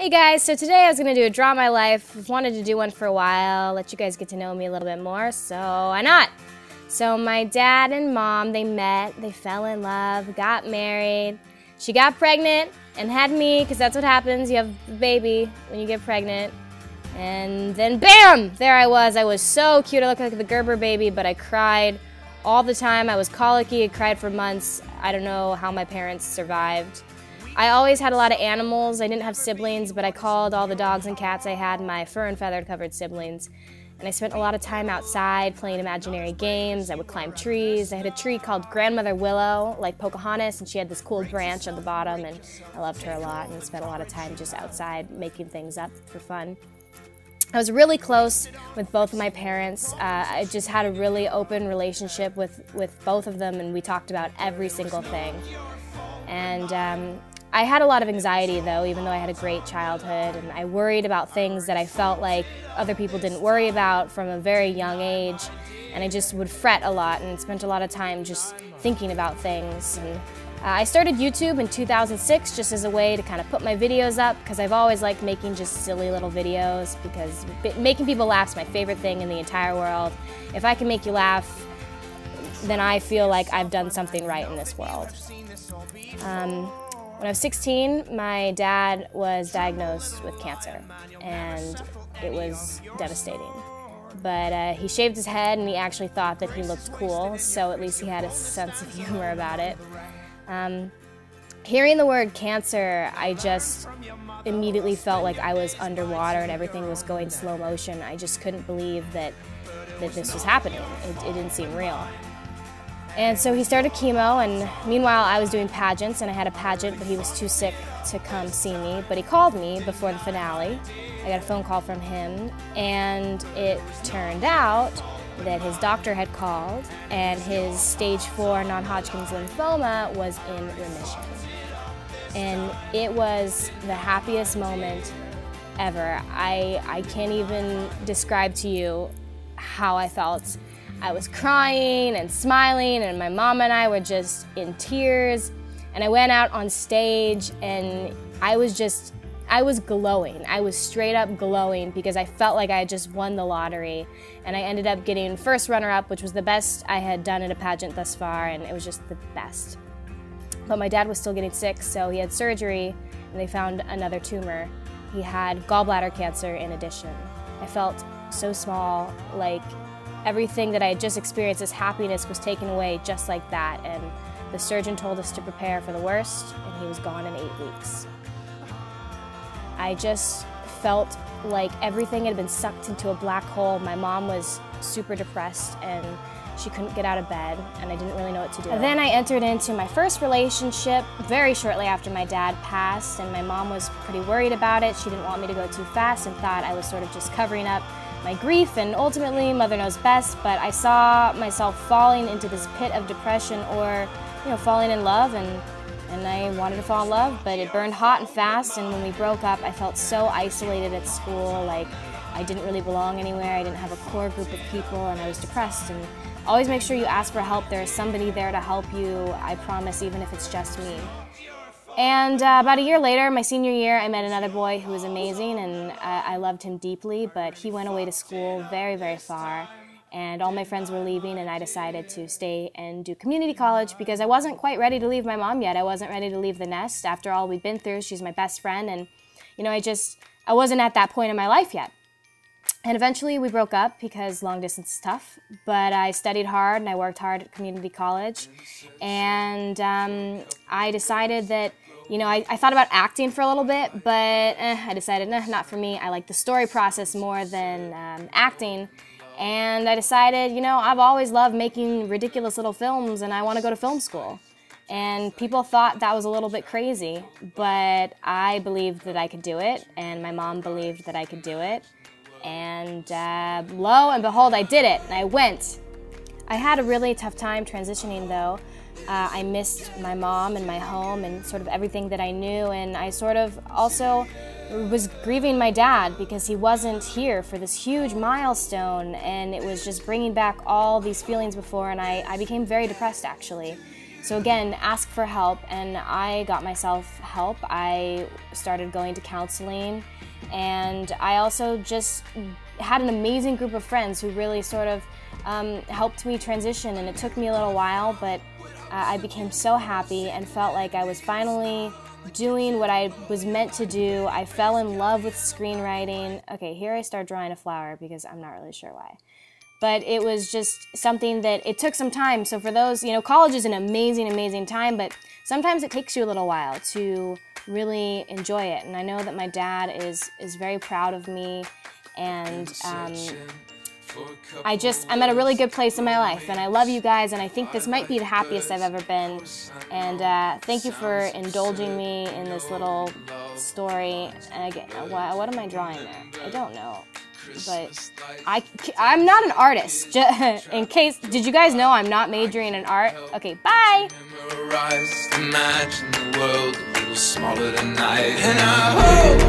Hey guys, so today I was going to do a Draw My Life. I've wanted to do one for a while, let you guys get to know me a little bit more, so why not? So my dad and mom, they met, they fell in love, got married. She got pregnant and had me, because that's what happens, you have a baby when you get pregnant. And then BAM! There I was so cute, I looked like the Gerber baby, but I cried all the time. I was colicky, I cried for months. I don't know how my parents survived. I always had a lot of animals. I didn't have siblings, but I called all the dogs and cats I had my fur and feather covered siblings. And I spent a lot of time outside playing imaginary games. I would climb trees. I had a tree called Grandmother Willow, like Pocahontas, and she had this cool branch on the bottom, and I loved her a lot and spent a lot of time just outside making things up for fun. I was really close with both of my parents. I just had a really open relationship with both of them, and we talked about every single thing. And I had a lot of anxiety though, even though I had a great childhood, and I worried about things that I felt like other people didn't worry about from a very young age, and I just would fret a lot and spent a lot of time just thinking about things. And I started YouTube in 2006 just as a way to kind of put my videos up, because I've always liked making just silly little videos, because making people laugh is my favorite thing in the entire world. If I can make you laugh, then I feel like I've done something right in this world. When I was 16, my dad was diagnosed with cancer, and it was devastating. But he shaved his head, and he actually thought that he looked cool, so at least he had a sense of humor about it. Hearing the word cancer, I just immediately felt like I was underwater and everything was going slow motion. I just couldn't believe that this was happening. It didn't seem real. And so he started chemo, and meanwhile I was doing pageants, and I had a pageant, but he was too sick to come see me. But he called me before the finale. I got a phone call from him, and it turned out that his doctor had called, and his stage 4 non-Hodgkin's lymphoma was in remission. And it was the happiest moment ever. I can't even describe to you how I felt. I was crying and smiling, and my mom and I were just in tears. And I went out on stage, and I was glowing. I was straight up glowing, because I felt like I had just won the lottery. And I ended up getting first runner-up, which was the best I had done in a pageant thus far, and it was just the best. But my dad was still getting sick, so he had surgery, and they found another tumor. He had gallbladder cancer in addition. I felt so small, like everything that I had just experienced as happiness was taken away just like that, and the surgeon told us to prepare for the worst, and he was gone in 8 weeks. I just felt like everything had been sucked into a black hole. My mom was super depressed, and she couldn't get out of bed, and I didn't really know what to do. Then I entered into my first relationship very shortly after my dad passed, and my mom was pretty worried about it. She didn't want me to go too fast and thought I was sort of just covering up my grief, and ultimately, mother knows best, but I saw myself falling into this pit of depression, or, you know, falling in love, and I wanted to fall in love, but it burned hot and fast, and when we broke up, I felt so isolated at school, like I didn't really belong anywhere, I didn't have a core group of people, and I was depressed. And always make sure you ask for help. There is somebody there to help you, I promise, even if it's just me. And about a year later, my senior year, I met another boy who was amazing, and I loved him deeply, but he went away to school very, very far, and all my friends were leaving, and I decided to stay and do community college, because I wasn't quite ready to leave my mom yet. I wasn't ready to leave the nest. After all we'd been through, she's my best friend, and you know, I wasn't at that point in my life yet. And eventually we broke up, because long distance is tough, but I studied hard and I worked hard at community college, and I decided that, you know, I thought about acting for a little bit, but I decided, not for me. I like the story process more than acting, and I decided, you know, I've always loved making ridiculous little films, and I want to go to film school. And people thought that was a little bit crazy, but I believed that I could do it, and my mom believed that I could do it. And lo and behold, I did it, and I went. I had a really tough time transitioning though. I missed my mom and my home and sort of everything that I knew, and I sort of also was grieving my dad, because he wasn't here for this huge milestone, and it was just bringing back all these feelings before, and I became very depressed actually. So again, ask for help, and I got myself help. I started going to counseling, and I also just had an amazing group of friends who really sort of helped me transition, and it took me a little while, but I became so happy and felt like I was finally doing what I was meant to do. I fell in love with screenwriting. Okay, here I start drawing a flower because I'm not really sure why. But it was just something that it took some time. So for those, you know, college is an amazing, amazing time, but sometimes it takes you a little while to really enjoy it. And I know that my dad is very proud of me, and I'm at a really good place in my life, and I love you guys, and I think this might be the happiest I've ever been. And thank you for indulging me in this little story. And again, what am I drawing there? I don't know. But I'm not an artist. In case, did you guys know I'm not majoring in art? Okay, bye! Imagine the world a little smaller tonight, and I hope